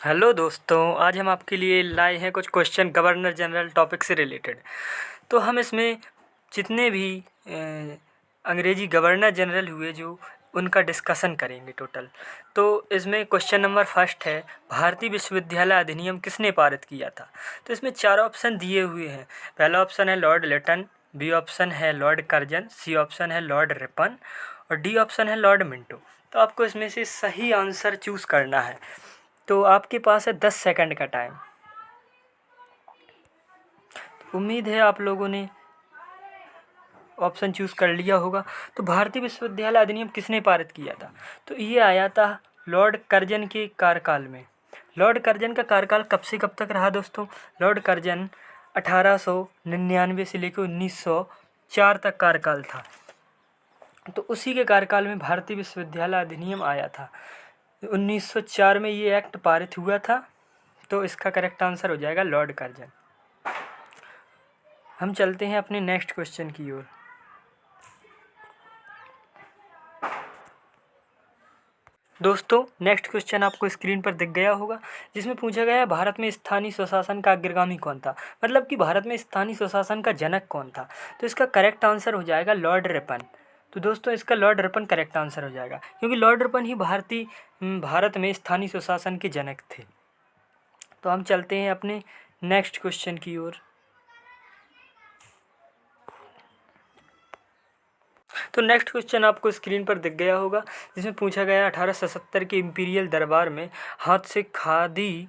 Hello दोस्तों, आज हम आपके लिए लाए हैं कुछ क्वेश्चन गवर्नर जनरल टॉपिक से रिलेटेड। तो हम इसमें जितने भी अंग्रेजी गवर्नर जनरल हुए जो उनका डिस्कशन करेंगे टोटल। तो इसमें क्वेश्चन नंबर फर्स्ट है, भारतीय विश्वविद्यालय अधिनियम किसने पारित किया था? तो इसमें चार ऑप्शन दिए हुए हैं। पहला ऑप्शन है लॉर्ड लिटन, बी ऑप्शन है लॉर्ड कर्जन, सी ऑप्शन है लॉर्ड रिपन और डी ऑप्शन है लॉर्ड मिंटो। तो आपको इसमें से सही आंसर चूज़ करना है। तो आपके पास है 10 सेकंड का टाइम। उम्मीद है आप लोगों ने ऑप्शन चूज़ कर लिया होगा। तो भारतीय विश्वविद्यालय अधिनियम किसने पारित किया था? तो ये आया था लॉर्ड कर्जन के कार्यकाल में। लॉर्ड कर्जन का कार्यकाल कब से कब तक रहा दोस्तों? लॉर्ड कर्जन 1899 से लेकर 1904 तक कार्यकाल था। तो उसी के कार्यकाल में भारतीय विश्वविद्यालय अधिनियम आया था। 1904 में ये एक्ट पारित हुआ था। तो इसका करेक्ट आंसर हो जाएगा लॉर्ड कर्जन। हम चलते हैं अपने नेक्स्ट क्वेश्चन की ओर। दोस्तों, नेक्स्ट क्वेश्चन आपको स्क्रीन पर दिख गया होगा, जिसमें पूछा गया है भारत में स्थानीय स्वशासन का अग्रगामी कौन था? मतलब कि भारत में स्थानीय स्वशासन का जनक कौन था? तो इसका करेक्ट आंसर हो जाएगा लॉर्ड रिपन। तो दोस्तों, इसका लॉर्ड रिपन करेक्ट आंसर हो जाएगा, क्योंकि लॉर्ड रिपन ही भारत में स्थानीय स्वशासन के जनक थे। तो हम चलते हैं अपने नेक्स्ट क्वेश्चन की ओर। तो नेक्स्ट क्वेश्चन आपको स्क्रीन पर दिख गया होगा, जिसमें पूछा गया 1877 के इम्पीरियल दरबार में हाथ से खादी,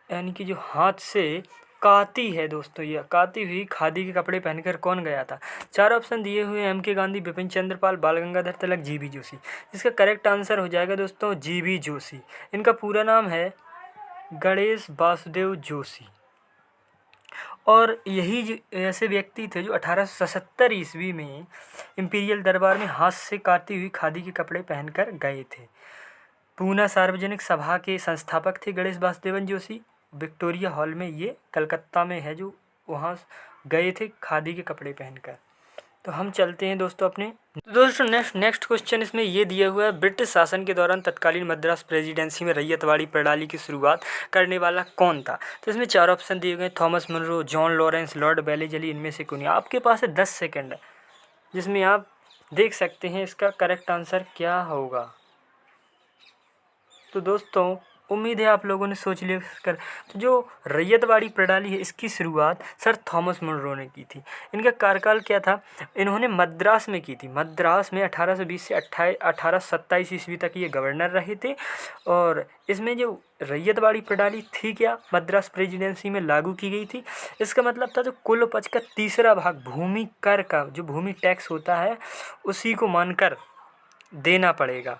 यानी कि जो हाथ से काती है दोस्तों, ये काती हुई खादी के कपड़े पहनकर कौन गया था? चार ऑप्शन दिए हुए हैं, एम के गांधी, बिपिन चंद्रपाल, बाल गंगाधर तिलक, जीबी जोशी। इसका करेक्ट आंसर हो जाएगा दोस्तों जीबी जोशी। इनका पूरा नाम है गणेश वासुदेव जोशी। और यही ऐसे व्यक्ति थे जो 1877 ईस्वी में इम्पीरियल दरबार में हाथ से काती हुई खादी के कपड़े पहनकर गए थे। पूना सार्वजनिक सभा के संस्थापक थे गणेश वासुदेवन जोशी। विक्टोरिया हॉल में ये कलकत्ता में है, जो वहाँ गए थे खादी के कपड़े पहनकर। तो हम चलते हैं दोस्तों अपने। दोस्तों, नेक्स्ट क्वेश्चन इसमें ये दिया हुआ है, ब्रिटिश शासन के दौरान तत्कालीन मद्रास प्रेसिडेंसी में रैयतवाड़ी प्रणाली की शुरुआत करने वाला कौन था? तो इसमें चार ऑप्शन दिए गए, Thomas Munro, John Lawrence, Lord Wellesley, इनमें से कोई। आपके पास है 10 सेकेंड, जिसमें आप देख सकते हैं इसका करेक्ट आंसर क्या होगा। तो दोस्तों, उम्मीद है आप लोगों ने सोच लिया कर। तो जो रैयतवाड़ी प्रणाली है, इसकी शुरुआत सर थॉमस मुनरो ने की थी। इनका कार्यकाल क्या था? इन्होंने मद्रास में की थी। मद्रास में 1820 से 1827 ईस्वी तक ये गवर्नर रहे थे। और इसमें जो रैयतवाड़ी प्रणाली थी, क्या मद्रास प्रेसिडेंसी में लागू की गई थी। इसका मतलब था जो कुल उपज का तीसरा भाग भूमि कर का, जो भूमि टैक्स होता है, उसी को मानकर देना पड़ेगा।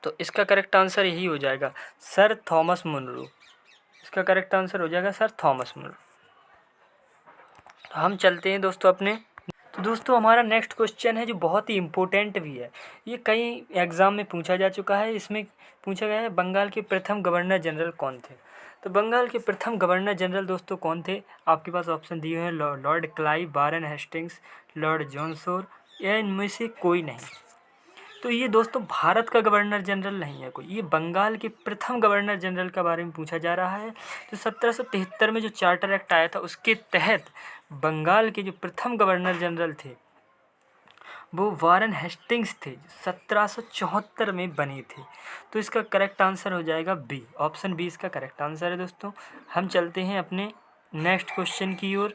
तो इसका करेक्ट आंसर यही हो जाएगा सर थॉमस मुनरो। इसका करेक्ट आंसर हो जाएगा सर थॉमस मुनरो। तो हम चलते हैं दोस्तों अपने। तो दोस्तों, हमारा नेक्स्ट क्वेश्चन है जो बहुत ही इम्पोर्टेंट भी है। ये कई एग्ज़ाम में पूछा जा चुका है। इसमें पूछा गया है बंगाल के प्रथम गवर्नर जनरल कौन थे? तो बंगाल के प्रथम गवर्नर जनरल दोस्तों कौन थे? आपके पास ऑप्शन दिए हुए हैं, Lord Clive, Warren Hastings, Lord जॉनसोर, या इनमें से कोई नहीं। तो ये दोस्तों भारत का गवर्नर जनरल नहीं है कोई, ये बंगाल के प्रथम गवर्नर जनरल के बारे में पूछा जा रहा है। तो 1773 में जो चार्टर एक्ट आया था, उसके तहत बंगाल के जो प्रथम गवर्नर जनरल थे वो वारेन हेस्टिंग्स थे, 1774 में बने थे। तो इसका करेक्ट आंसर हो जाएगा बी। ऑप्शन बी इसका करेक्ट आंसर है दोस्तों। हम चलते हैं अपने नेक्स्ट क्वेश्चन की ओर।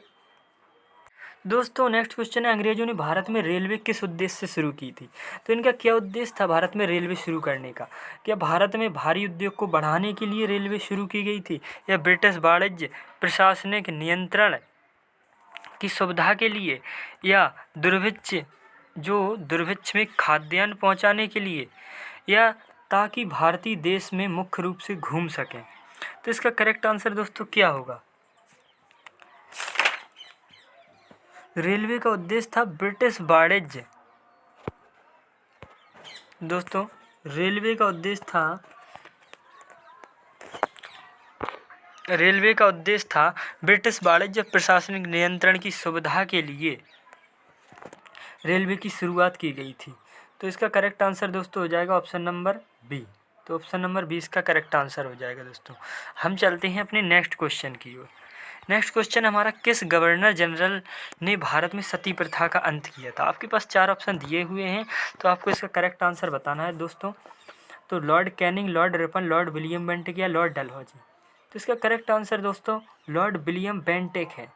दोस्तों, नेक्स्ट क्वेश्चन है, अंग्रेजों ने भारत में रेलवे किस उद्देश्य से शुरू की थी? तो इनका क्या उद्देश्य था भारत में रेलवे शुरू करने का? क्या भारत में भारी उद्योग को बढ़ाने के लिए रेलवे शुरू की गई थी, या ब्रिटिश वाणिज्य प्रशासनिक नियंत्रण की सुविधा के लिए, या दुर्भिक्ष में खाद्यान्न पहुंचाने के लिए, या ताकि भारतीय देश में मुख्य रूप से घूम सकें? तो इसका करेक्ट आंसर दोस्तों क्या होगा? रेलवे का उद्देश्य था ब्रिटिश वाणिज्य। दोस्तों, रेलवे का उद्देश्य था ब्रिटिश वाणिज्य प्रशासनिक नियंत्रण की सुविधा के लिए रेलवे की शुरुआत की गई थी। तो इसका करेक्ट आंसर दोस्तों हो जाएगा ऑप्शन नंबर बी। तो ऑप्शन नंबर 20 का करेक्ट आंसर हो जाएगा दोस्तों। हम चलते हैं अपने नेक्स्ट क्वेश्चन की ओर। नेक्स्ट क्वेश्चन हमारा, किस गवर्नर जनरल ने भारत में सती प्रथा का अंत किया था? आपके पास 4 ऑप्शन दिए हुए हैं, तो आपको इसका करेक्ट आंसर बताना है दोस्तों। तो Lord Canning, Lord Ripon, Lord William Bentinck या लॉर्ड डलहौजी। तो इसका करेक्ट आंसर दोस्तों लॉर्ड विलियम बेंटिक है।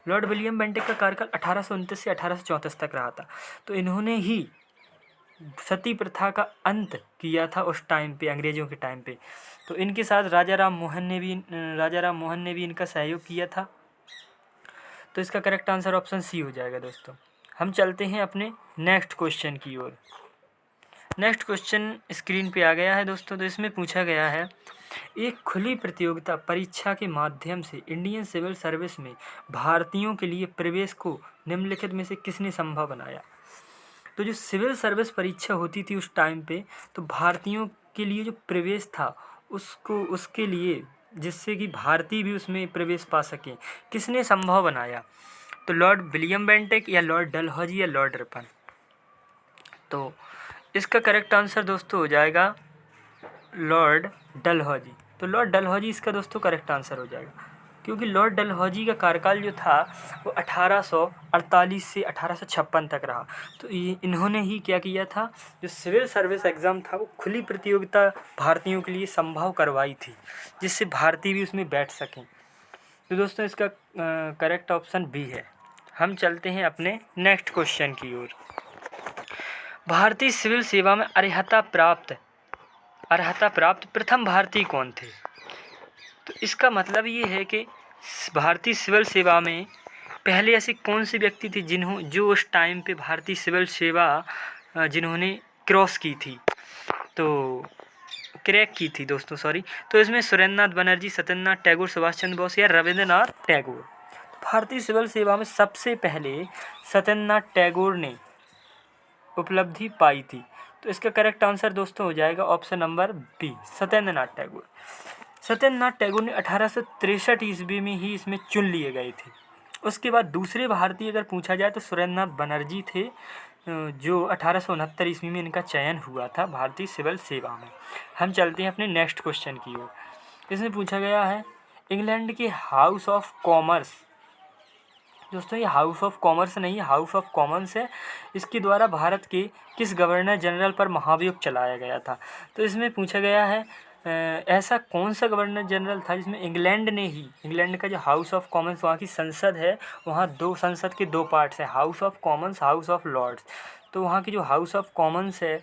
लॉर्ड विलियम बेंटिक का कार्यकाल 1829 से 1834 तक रहा था। तो इन्होंने ही सती प्रथा का अंत किया था उस टाइम पे, अंग्रेज़ों के टाइम पे। तो इनके साथ राजा राम मोहन ने भी इनका सहयोग किया था। तो इसका करेक्ट आंसर ऑप्शन सी हो जाएगा दोस्तों। हम चलते हैं अपने नेक्स्ट क्वेश्चन की ओर। नेक्स्ट क्वेश्चन स्क्रीन पे आ गया है दोस्तों। तो इसमें पूछा गया है, एक खुली प्रतियोगिता परीक्षा के माध्यम से इंडियन सिविल सर्विस में भारतीयों के लिए प्रवेश को निम्नलिखित में से किसने संभव बनाया? तो जो सिविल सर्विस परीक्षा होती थी उस टाइम पे, तो भारतीयों के लिए जो प्रवेश था उसके लिए, जिससे कि भारतीय भी उसमें प्रवेश पा सकें, किसने संभव बनाया? तो लॉर्ड विलियम बेंटिक या लॉर्ड डलहौजी या लॉर्ड रिपन। तो इसका करेक्ट आंसर दोस्तों हो जाएगा लॉर्ड डलहौजी। तो लॉर्ड डलहौजी इसका दोस्तों करेक्ट आंसर हो जाएगा, क्योंकि लॉर्ड डलहौजी का कार्यकाल जो था वो 1848 से 1856 तक रहा। तो इन्होंने ही क्या किया था, जो सिविल सर्विस एग्ज़ाम था वो खुली प्रतियोगिता भारतीयों के लिए संभव करवाई थी, जिससे भारतीय भी उसमें बैठ सकें। तो दोस्तों इसका करेक्ट ऑप्शन बी है। हम चलते हैं अपने नेक्स्ट क्वेश्चन की ओर। भारतीय सिविल सेवा में अर्हता प्राप्त प्रथम भारतीय कौन थे? तो इसका मतलब ये है कि भारतीय सिविल सेवा में पहले ऐसे कौन से व्यक्ति थे जो उस टाइम पे भारतीय सिविल सेवा जिन्होंने क्रॉस की थी, तो क्रैक की थी दोस्तों, सॉरी। तो इसमें सुरेंद्रनाथ बनर्जी, सत्येंद्रनाथ टैगोर, सुभाष चंद्र बोस या रविंद्रनाथ टैगोर। भारतीय सिविल सेवा में सबसे पहले सत्येंद्रनाथ टैगोर ने उपलब्धि पाई थी। तो इसका करेक्ट आंसर दोस्तों हो जाएगा option number B, Satyendranath Tagore. Satyendranath Tagore ने 1863 ईस्वी में ही इसमें चुन लिए गए थे। उसके बाद दूसरे भारतीय अगर पूछा जाए तो सुरेंद्रनाथ बनर्जी थे, जो 1869 ईस्वी में इनका चयन हुआ था भारतीय सिविल सेवा में। हम चलते हैं अपने नेक्स्ट क्वेश्चन की ओर। इसमें पूछा गया है, इंग्लैंड के हाउस ऑफ कॉमर्स, दोस्तों ये हाउस ऑफ कॉमर्स नहीं, हाउस ऑफ कॉमन्स है। इसके द्वारा भारत के किस गवर्नर जनरल पर महाभियोग चलाया गया था? तो इसमें पूछा गया है, ऐसा कौन सा गवर्नर जनरल था जिसमें इंग्लैंड का जो हाउस ऑफ कॉमन्स, वहाँ की संसद है, वहाँ संसद के 2 पार्ट्स हैं, house of commons, house of lords. तो वहाँ की जो हाउस ऑफ कॉमन्स है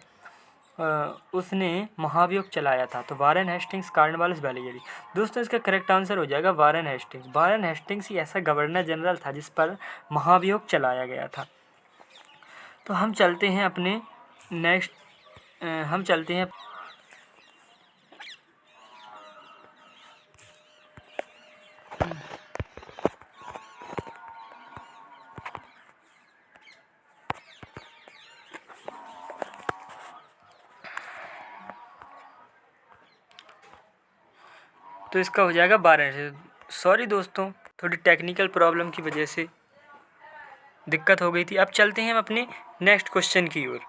उसने महाभियोग चलाया था। तो वारेन हेस्टिंग्स, कॉर्नवालिस, बैलीगेरी। दोस्तों इसका करेक्ट आंसर हो जाएगा वारेन हेस्टिंग्स। वारेन हेस्टिंग्स ही ऐसा गवर्नर जनरल था जिस पर महाभियोग चलाया गया था। तो हम चलते हैं अपने नेक्स्ट, हम चलते हैं तो इसका हो जाएगा 12। सॉरी दोस्तों, थोड़ी टेक्निकल प्रॉब्लम की वजह से दिक्कत हो गई थी। अब चलते हैं हम अपने नेक्स्ट क्वेश्चन की ओर।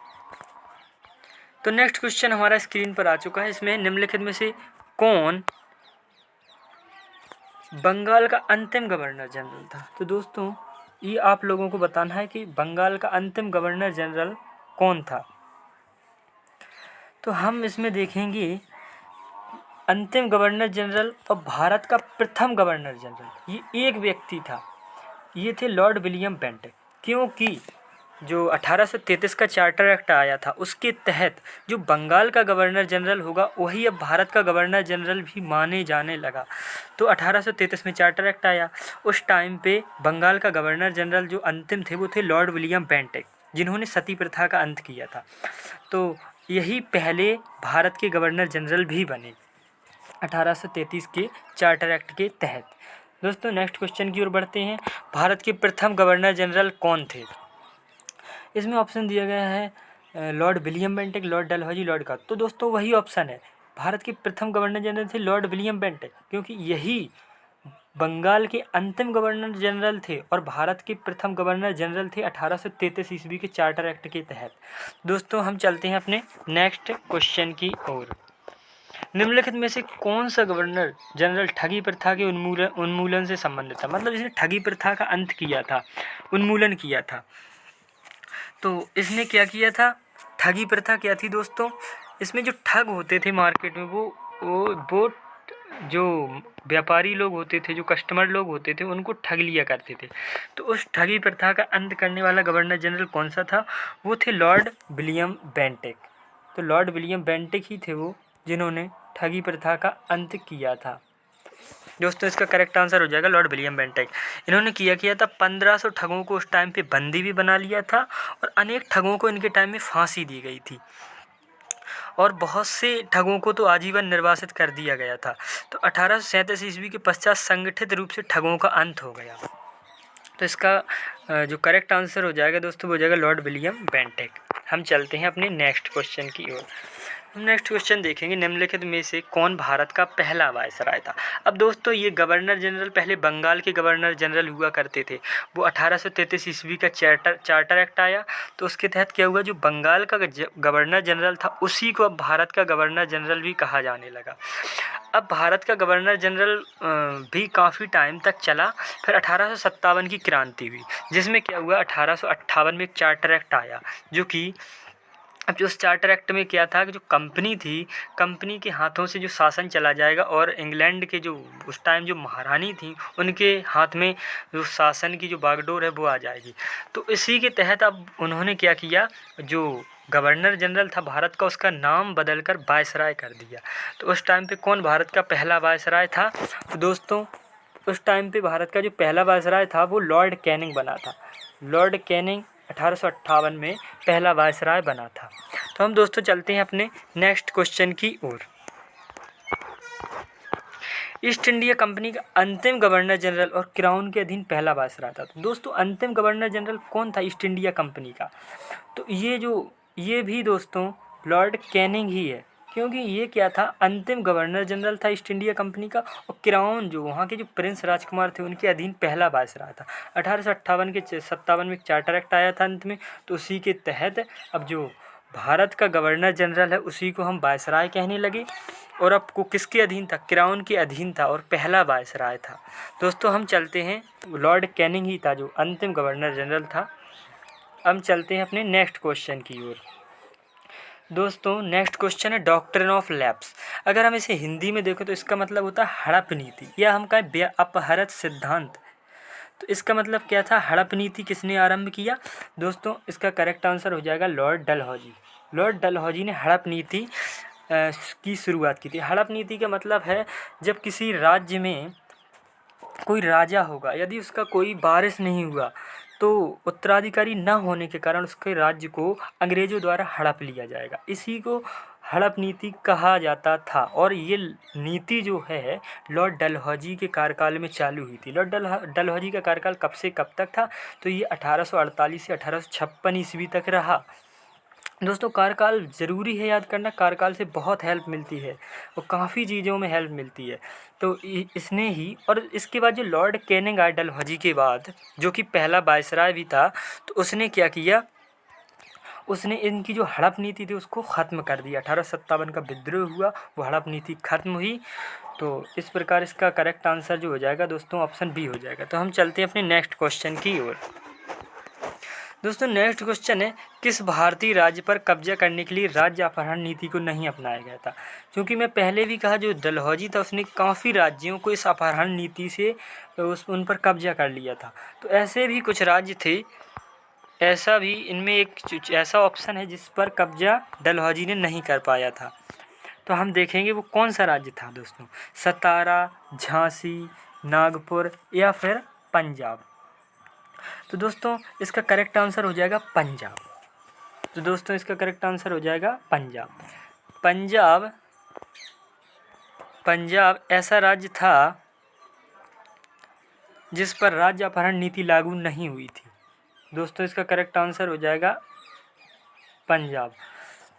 तो नेक्स्ट क्वेश्चन हमारा स्क्रीन पर आ चुका है। इसमें निम्नलिखित में से कौन बंगाल का अंतिम गवर्नर जनरल था? तो दोस्तों ये आप लोगों को बताना है कि बंगाल का अंतिम गवर्नर जनरल कौन था। तो हम इसमें देखेंगे अंतिम गवर्नर जनरल और भारत का प्रथम गवर्नर जनरल, ये एक व्यक्ति था, ये थे लॉर्ड विलियम बेंटिक। क्योंकि जो 1833 का चार्टर एक्ट आया था उसके तहत जो बंगाल का गवर्नर जनरल होगा वही अब भारत का गवर्नर जनरल भी माने जाने लगा। तो 1833 में चार्टर एक्ट आया, उस टाइम पे बंगाल का गवर्नर जनरल जो अंतिम थे वो थे लॉर्ड विलियम बेंटिक, जिन्होंने सती प्रथा का अंत किया था। तो यही पहले भारत के गवर्नर जनरल भी बने 1833 के चार्टर एक्ट के तहत। दोस्तों नेक्स्ट क्वेश्चन की ओर बढ़ते हैं। भारत के प्रथम गवर्नर जनरल कौन थे? इसमें ऑप्शन दिया गया है Lord William Bentinck, Lord Dalhousie, Lord का। तो दोस्तों वही ऑप्शन है, भारत के प्रथम गवर्नर जनरल थे लॉर्ड विलियम बेंटिक, क्योंकि यही बंगाल के अंतिम गवर्नर जनरल थे और भारत के प्रथम गवर्नर जनरल थे 1833 ईस्वी के चार्टर एक्ट के तहत। दोस्तों हम चलते हैं अपने नेक्स्ट क्वेश्चन की ओर। निम्नलिखित में से कौन सा गवर्नर जनरल ठगी प्रथा के उन्मूलन से संबंधित था, मतलब इसने ठगी प्रथा का अंत किया था, उन्मूलन किया था। तो इसने क्या किया था, ठगी प्रथा क्या थी दोस्तों, इसमें जो ठग होते थे मार्केट में वो जो व्यापारी लोग होते थे, जो कस्टमर लोग होते थे, उनको ठग लिया करते थे। तो उस ठगी प्रथा का अंत करने वाला गवर्नर जनरल कौन सा था, वो थे लॉर्ड विलियम बेंटिक। तो लॉर्ड विलियम बेंटिक ही थे वो जिन्होंने ठगी प्रथा का अंत किया था। दोस्तों इसका करेक्ट आंसर हो जाएगा लॉर्ड विलियम बेंटिक। इन्होंने किया था 1500 ठगों को उस टाइम पे बंदी भी बना लिया था और अनेक ठगों को इनके टाइम में फांसी दी गई थी और बहुत से ठगों को तो आजीवन निर्वासित कर दिया गया था। तो 1837 ईस्वी के पश्चात संगठित रूप से ठगों का अंत हो गया। तो इसका जो करेक्ट आंसर हो जाएगा दोस्तों वो हो जाएगा लॉर्ड विलियम बेंटिक। हम चलते हैं अपने नेक्स्ट क्वेश्चन की ओर। हम नेक्स्ट क्वेश्चन देखेंगे, निम्नलिखित में से कौन भारत का पहला वायसराय था। अब दोस्तों ये गवर्नर जनरल पहले बंगाल के गवर्नर जनरल हुआ करते थे। वो 1833 ईस्वी का चार्टर एक्ट आया, तो उसके तहत क्या हुआ, जो बंगाल का गवर्नर जनरल था उसी को अब भारत का गवर्नर जनरल भी कहा जाने लगा। अब भारत का गवर्नर जनरल भी काफ़ी टाइम तक चला। फिर 1857 की क्रांति हुई, जिसमें क्या हुआ, 1858 में एक चार्टर एक्ट आया, जो कि अब जो उस चार्टर एक्ट में क्या था कि जो कंपनी थी, कंपनी के हाथों से जो शासन चला जाएगा और इंग्लैंड के जो उस टाइम जो महारानी थी उनके हाथ में जो शासन की जो बागडोर है वो आ जाएगी। तो इसी के तहत अब उन्होंने क्या किया, जो गवर्नर जनरल था भारत का उसका नाम बदलकर वायसराय कर दिया। तो उस टाइम पे कौन भारत का पहला वायसराय था, तो दोस्तों उस टाइम पे भारत का जो पहला वायसराय था वो लॉर्ड कैनिंग बना था। लॉर्ड कैनिंग 1858 में पहला वायसराय बना था। तो हम दोस्तों चलते हैं अपने नेक्स्ट क्वेश्चन की ओर। ईस्ट इंडिया कंपनी का अंतिम गवर्नर जनरल और क्राउन के अधीन पहला वायसराय था। तो दोस्तों अंतिम गवर्नर जनरल कौन था ईस्ट इंडिया कंपनी का, तो ये भी दोस्तों लॉर्ड कैनिंग ही है, क्योंकि ये क्या था, अंतिम गवर्नर जनरल था ईस्ट इंडिया कंपनी का और क्राउन जो वहाँ के जो प्रिंस राजकुमार थे उनके अधीन पहला वायसराय था। 1858 के 57 में एक चार्टर एक्ट आया था अंत में, तो उसी के तहत अब जो भारत का गवर्नर जनरल है उसी को हम वायसराय कहने लगे। और अब को किसके अधीन था, क्राउन के अधीन था और पहला वायसराय था। दोस्तों हम चलते हैं, लॉर्ड कैनिंग ही था जो अंतिम गवर्नर जनरल था। हम चलते हैं अपने नेक्स्ट क्वेश्चन की ओर। दोस्तों नेक्स्ट क्वेश्चन है डॉक्ट्रिन ऑफ लैप्स। अगर हम इसे हिंदी में देखें तो इसका मतलब होता है हड़प नीति, या हम कहें अपहरत सिद्धांत। तो इसका मतलब क्या था, हड़प नीति किसने आरंभ किया, दोस्तों इसका करेक्ट आंसर हो जाएगा लॉर्ड डलहौजी। लॉर्ड डलहौजी ने हड़प नीति की शुरुआत की थी। हड़प नीति का मतलब है जब किसी राज्य में कोई राजा होगा, यदि उसका कोई वारिस नहीं हुआ तो उत्तराधिकारी न होने के कारण उसके राज्य को अंग्रेज़ों द्वारा हड़प लिया जाएगा। इसी को हड़प नीति कहा जाता था और ये नीति जो है लॉर्ड डलहौजी के कार्यकाल में चालू हुई थी। लॉर्ड डलहौजी का कार्यकाल कब से कब तक था, तो ये 1848 से 1856 ईस्वी तक रहा। दोस्तों कार्यकाल ज़रूरी है याद करना, कार्यकाल से बहुत हेल्प मिलती है और काफ़ी चीज़ों में हेल्प मिलती है। तो इसने ही, और इसके बाद जो लॉर्ड कैनिंग आया डलहौजी के बाद, जो कि पहला वायसराय भी था, तो उसने क्या किया, उसने इनकी जो हड़प नीति थी उसको ख़त्म कर दिया। 1857 का विद्रोह हुआ, वो हड़प नीति ख़त्म हुई। तो इस प्रकार इसका करेक्ट आंसर जो हो जाएगा दोस्तों ऑप्शन बी हो जाएगा। तो हम चलते हैं अपने नेक्स्ट क्वेश्चन की ओर। दोस्तों नेक्स्ट क्वेश्चन है, किस भारतीय राज्य पर कब्जा करने के लिए राज्य अपहरण नीति को नहीं अपनाया गया था। क्योंकि मैं पहले भी कहा जो डलहौजी था उसने काफ़ी राज्यों को इस अपहरण नीति से उन पर कब्जा कर लिया था। तो ऐसे भी कुछ राज्य थे, ऐसा भी इनमें एक ऐसा ऑप्शन है जिस पर कब्जा डलहौजी ने नहीं कर पाया था। तो हम देखेंगे वो कौन सा राज्य था दोस्तों, सतारा, झांसी, नागपुर या फिर पंजाब। तो दोस्तों इसका करेक्ट आंसर हो जाएगा पंजाब। तो दोस्तों इसका करेक्ट आंसर हो जाएगा पंजाब। पंजाब ऐसा राज्य था जिस पर राज्य अपहरण नीति लागू नहीं हुई थी। दोस्तों इसका करेक्ट आंसर हो जाएगा पंजाब।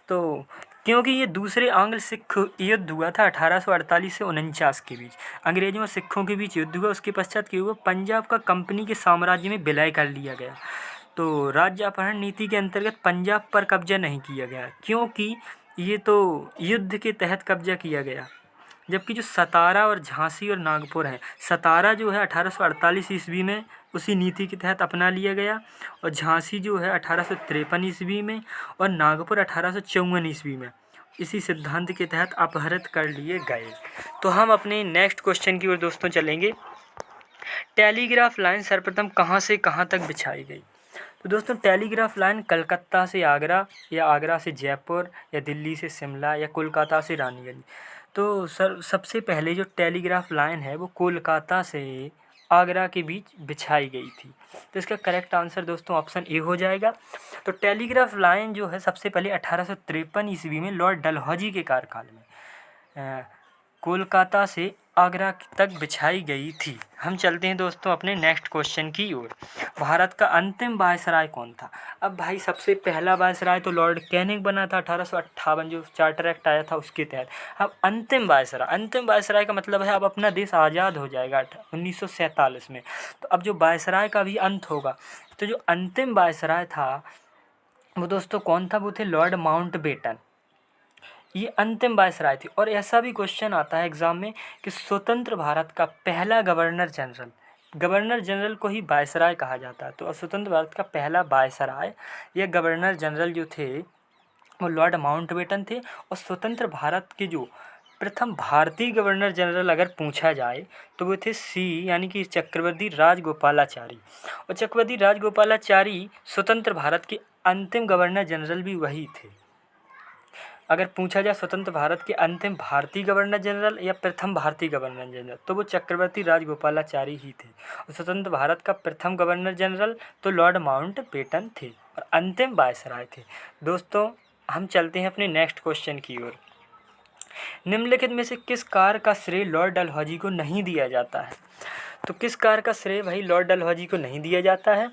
तो क्योंकि ये दूसरे आंग्ल सिख युद्ध हुआ था 1848 से 49 के बीच, अंग्रेजों और सिखों के बीच युद्ध हुआ। उसके पश्चात क्या हुआ, पंजाब का कंपनी के साम्राज्य में विलय कर लिया गया। तो राज्य अपहरण नीति के अंतर्गत पंजाब पर कब्जा नहीं किया गया, क्योंकि ये तो युद्ध के तहत कब्जा किया गया। जबकि जो सतारा और झांसी और नागपुर है, सतारा जो है 1848 ईस्वी में उसी नीति के तहत अपना लिया गया, और झांसी जो है 1853 ईस्वी में, और नागपुर 1854 ईस्वी में इसी सिद्धांत के तहत अपहरित कर लिए गए। तो हम अपने नेक्स्ट क्वेश्चन की ओर दोस्तों चलेंगे। टेलीग्राफ लाइन सर्वप्रथम कहाँ से कहाँ तक बिछाई गई? तो दोस्तों टेलीग्राफ लाइन कलकत्ता से आगरा, या आगरा से जयपुर, या दिल्ली से शिमला, या कोलकाता से रानीगंज। तो सर सबसे पहले जो टेलीग्राफ लाइन है वो कोलकाता से आगरा के बीच बिछाई गई थी। तो इसका करेक्ट आंसर दोस्तों ऑप्शन ए हो जाएगा। तो टेलीग्राफ लाइन जो है सबसे पहले 1853 ईस्वी में लॉर्ड डलहौजी के कार्यकाल में कोलकाता से आगरा तक बिछाई गई थी। हम चलते हैं दोस्तों अपने नेक्स्ट क्वेश्चन की ओर। भारत का अंतिम वायसराय कौन था? अब भाई सबसे पहला वायसराय तो लॉर्ड कैनिंग बना था 1858 जो चार्टर एक्ट आया था उसके तहत। अब अंतिम वायसराय का मतलब है अब अपना देश आज़ाद हो जाएगा 1947 में। तो अब जो वायसराय का भी अंत होगा, तो जो अंतिम वायसराय था वो दोस्तों कौन था? वो थे लॉर्ड माउंटबेटन। ये अंतिम वायसराय थी। और ऐसा भी क्वेश्चन आता है एग्जाम में कि स्वतंत्र भारत का पहला गवर्नर जनरल को ही वायसराय कहा जाता है। तो स्वतंत्र भारत का पहला वायसराय या गवर्नर जनरल जो थे वो लॉर्ड माउंटबेटन थे। और स्वतंत्र भारत के जो प्रथम भारतीय गवर्नर जनरल अगर पूछा जाए तो वो थे यानी कि चक्रवर्ती राजगोपालाचारी। और चक्रवर्ती राजगोपालाचारी स्वतंत्र भारत के अंतिम गवर्नर जनरल भी वही थे। अगर पूछा जाए स्वतंत्र भारत के अंतिम भारतीय गवर्नर जनरल या प्रथम भारतीय गवर्नर जनरल, तो वो चक्रवर्ती राजगोपालाचारी ही थे। और स्वतंत्र भारत का प्रथम गवर्नर जनरल तो लॉर्ड माउंटबेटन थे, और अंतिम वायसराय थे। दोस्तों हम चलते हैं अपने नेक्स्ट क्वेश्चन की ओर। निम्नलिखित में से किस कार्य का श्रेय लॉर्ड डलहौजी को नहीं दिया जाता है? तो किस कार्य का श्रेय भाई लॉर्ड डलहौजी को नहीं दिया जाता है?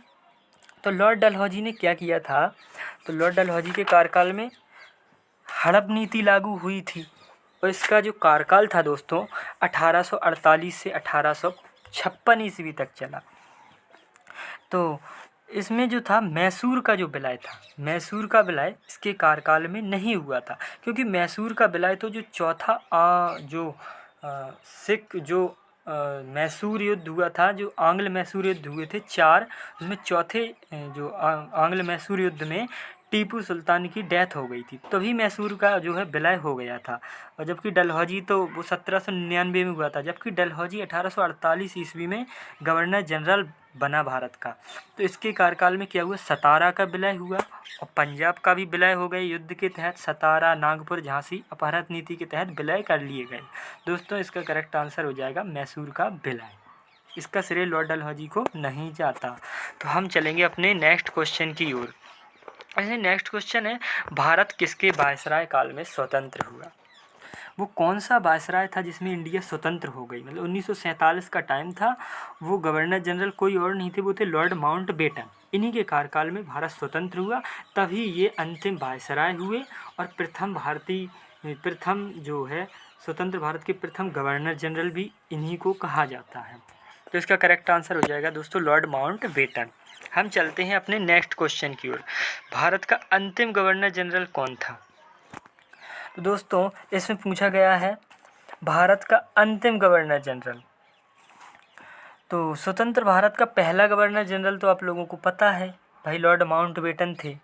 तो लॉर्ड डलहौजी ने क्या किया था? तो लॉर्ड डलहौजी के कार्यकाल में हड़प नीति लागू हुई थी, और इसका जो कार्यकाल था दोस्तों 1848 से 1856 ईस्वी तक चला। तो इसमें जो था मैसूर का जो विलय था, मैसूर का विलय इसके कार्यकाल में नहीं हुआ था, क्योंकि मैसूर का विलय तो जो चौथा सिख जो मैसूर युद्ध हुआ था, जो आंग्ल मैसूर युद्ध हुए थे 4, उसमें चौथे जो आंग्ल मैसूर युद्ध में टीपू सुल्तान की डेथ हो गई थी, तभी मैसूर का जो है विलय हो गया था। और जबकि डलहौजी तो वो 1799 में हुआ था, जबकि डलहौजी 1848 ईस्वी में गवर्नर जनरल बना भारत का। तो इसके कार्यकाल में क्या हुआ? सतारा का विलय हुआ, और पंजाब का भी विलय हो गए युद्ध के तहत। सतारा, नागपुर, झांसी अपहरत नीति के तहत विलय कर लिए गए। दोस्तों इसका करेक्ट आंसर हो जाएगा मैसूर का विलय। इसका श्रेय लॉर्ड डलहौजी को नहीं जाता। तो हम चलेंगे अपने नेक्स्ट क्वेश्चन की ओर। ऐसे नेक्स्ट क्वेश्चन है, भारत किसके वायसराय काल में स्वतंत्र हुआ? वो कौन सा वायसराय था जिसमें इंडिया स्वतंत्र हो गई? मतलब 1947 का टाइम था, वो गवर्नर जनरल कोई और नहीं थे, वो थे लॉर्ड माउंटबेटन। इन्हीं के कार्यकाल में भारत स्वतंत्र हुआ, तभी ये अंतिम वायसराय हुए, और प्रथम जो है स्वतंत्र भारत के प्रथम गवर्नर जनरल भी इन्हीं को कहा जाता है। तो इसका करेक्ट आंसर हो जाएगा दोस्तों लॉर्ड माउंटबेटन। हम चलते हैं अपने नेक्स्ट क्वेश्चन की ओर। भारत का अंतिम गवर्नर जनरल कौन था? तो दोस्तों इसमें पूछा गया है भारत का अंतिम गवर्नर जनरल। तो स्वतंत्र भारत का पहला गवर्नर जनरल तो आप लोगों को पता है भाई, लॉर्ड माउंटबेटन थे।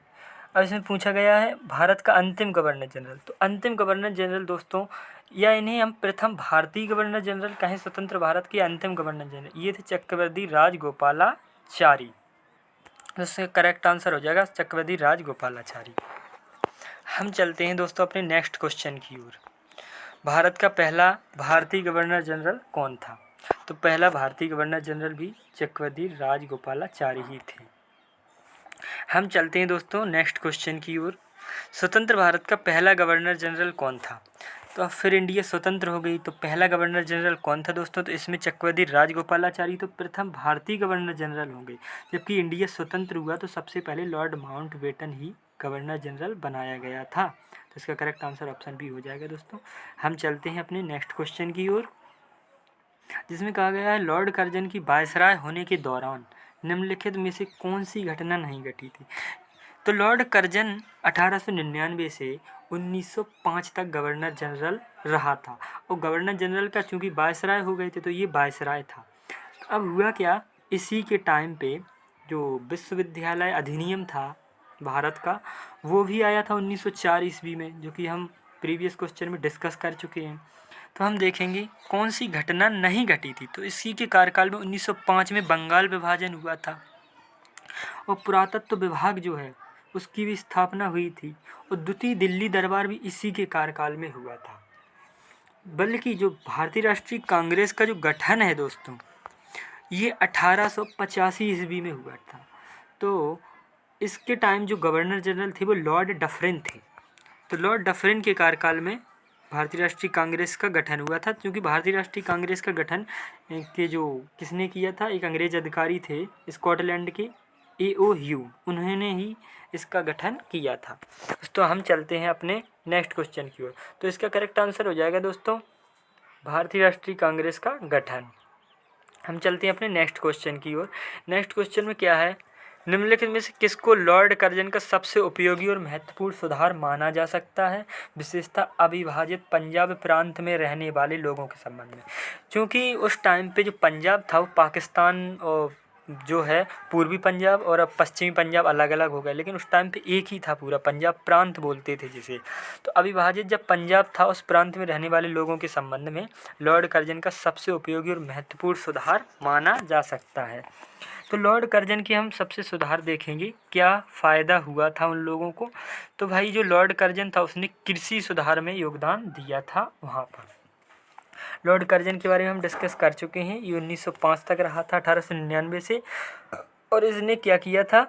अब इसमें पूछा गया है भारत का अंतिम गवर्नर जनरल। तो अंतिम गवर्नर जनरल दोस्तों, या इन्हें हम प्रथम भारतीय गवर्नर जनरल कहें, स्वतंत्र भारत के अंतिम गवर्नर जनरल, ये थे चक्रवर्ती राजगोपालाचारी। इसका करेक्ट आंसर हो जाएगा चक्रवर्ती राजगोपालाचारी। हम चलते हैं दोस्तों अपने नेक्स्ट क्वेश्चन की ओर। भारत का पहला भारतीय गवर्नर जनरल कौन था? तो पहला भारतीय गवर्नर जनरल भी चक्रवर्ती राजगोपालाचारी ही थे। हम चलते हैं दोस्तों नेक्स्ट क्वेश्चन की ओर। स्वतंत्र भारत का पहला गवर्नर जनरल कौन था? तो अब फिर इंडिया स्वतंत्र हो गई, तो पहला गवर्नर जनरल कौन था दोस्तों? तो इसमें चक्रवर्ती राजगोपालाचारी तो प्रथम भारतीय गवर्नर जनरल होंगे। जबकि इंडिया स्वतंत्र हुआ तो सबसे पहले लॉर्ड माउंटबेटन ही गवर्नर जनरल बनाया गया था। तो इसका करेक्ट आंसर ऑप्शन बी हो जाएगा दोस्तों। हम चलते हैं अपने नेक्स्ट क्वेश्चन की ओर, जिसमें कहा गया है लॉर्ड कर्जन की वायसराय होने के दौरान निम्नलिखित में से कौन सी घटना नहीं घटी थी? तो लॉर्ड कर्जन 1899 से 1905 तक गवर्नर जनरल रहा था। और गवर्नर जनरल का चूँकि वायसराय हो गए थे तो ये वायसराय था। अब हुआ क्या, इसी के टाइम पे जो विश्वविद्यालय अधिनियम था भारत का, वो भी आया था 1904 ईस्वी में, जो कि हम प्रीवियस क्वेश्चन में डिस्कस कर चुके हैं। तो हम देखेंगे कौन सी घटना नहीं घटी थी। तो इसी के कार्यकाल में 1905 में बंगाल विभाजन हुआ था और पुरातत्व विभाग जो है उसकी भी स्थापना हुई थी। और द्वितीय दिल्ली दरबार भी इसी के कार्यकाल में हुआ था। बल्कि जो भारतीय राष्ट्रीय कांग्रेस का जो गठन है दोस्तों, ये 1885 ईस्वी में हुआ था। तो इसके टाइम जो गवर्नर जनरल थे वो लॉर्ड डफरिन थे। तो लॉर्ड डफरिन के कार्यकाल में भारतीय राष्ट्रीय कांग्रेस का गठन हुआ था। क्योंकि भारतीय राष्ट्रीय कांग्रेस का गठन के जो किसने किया था, एक अंग्रेज अधिकारी थे स्कॉटलैंड के, A.O. ह्यू, उन्होंने ही इसका गठन किया था। तो हम चलते हैं अपने नेक्स्ट क्वेश्चन की ओर। तो इसका करेक्ट आंसर हो जाएगा दोस्तों भारतीय राष्ट्रीय कांग्रेस का गठन। हम चलते हैं अपने नेक्स्ट क्वेश्चन की ओर। नेक्स्ट क्वेश्चन में क्या है, निम्नलिखित में से किसको लॉर्ड कर्जन का सबसे उपयोगी और महत्वपूर्ण सुधार माना जा सकता है, विशेषता अविभाजित पंजाब प्रांत में रहने वाले लोगों के संबंध में। क्योंकि उस टाइम पे जो पंजाब था वो पाकिस्तान और जो है पूर्वी पंजाब और अब पश्चिमी पंजाब अलग अलग हो गए, लेकिन उस टाइम पे एक ही था पूरा पंजाब, प्रांत बोलते थे जिसे। तो अविभाजित जब पंजाब था उस प्रांत में रहने वाले लोगों के संबंध में लॉर्ड कर्जन का सबसे उपयोगी और महत्वपूर्ण सुधार माना जा सकता है। तो लॉर्ड कर्जन की हम सबसे सुधार देखेंगे, क्या फ़ायदा हुआ था उन लोगों को। तो भाई जो लॉर्ड कर्जन था उसने कृषि सुधार में योगदान दिया था वहाँ पर। लॉर्ड कर्जन के बारे में हम डिस्कस कर चुके हैं। ये 1905 तक रहा था 1899 से। और इसने क्या किया था,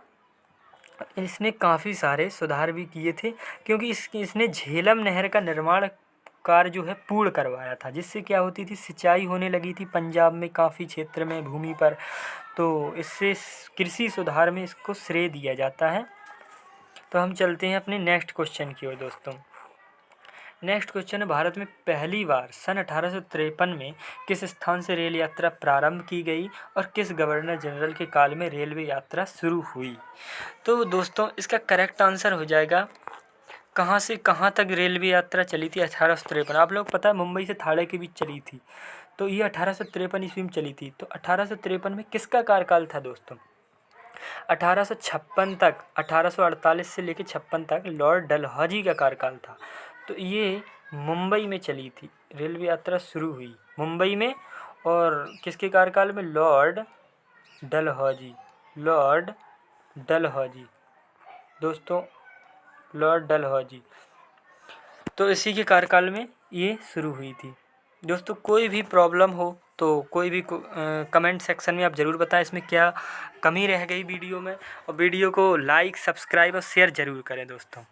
इसने काफ़ी सारे सुधार भी किए थे। क्योंकि इसने झेलम नहर का निर्माण कार्य जो है पूर्ण करवाया था, जिससे क्या होती थी, सिंचाई होने लगी थी पंजाब में काफ़ी क्षेत्र में भूमि पर। तो इससे कृषि सुधार में इसको श्रेय दिया जाता है। तो हम चलते हैं अपने नेक्स्ट क्वेश्चन की ओर दोस्तों। नेक्स्ट क्वेश्चन है, भारत में पहली बार सन 1853 में किस स्थान से रेल यात्रा प्रारंभ की गई और किस गवर्नर जनरल के काल में रेलवे यात्रा शुरू हुई। तो दोस्तों इसका करेक्ट आंसर हो जाएगा, कहाँ से कहाँ तक रेलवे यात्रा चली थी 1853। आप लोग पता है मुंबई से थाड़े के बीच चली थी, तो ये 1853 ईस्वी में चली थी। तो 1853 में किसका कार्यकाल था दोस्तों, 1856 तक, 1848 से लेकर 56 तक लॉर्ड डलहौजी का कार्यकाल था। तो ये मुंबई में चली थी, रेलवे यात्रा शुरू हुई मुंबई में। और किसके कार्यकाल में, लॉर्ड डलहौजी, लॉर्ड डलहौजी दोस्तों, लॉर्ड डलहौजी। तो इसी के कार्यकाल में ये शुरू हुई थी। दोस्तों कोई भी प्रॉब्लम हो तो कोई भी कमेंट सेक्शन में आप ज़रूर बताएं इसमें क्या कमी रह गई वीडियो में। और वीडियो को लाइक, सब्सक्राइब और शेयर ज़रूर करें दोस्तों।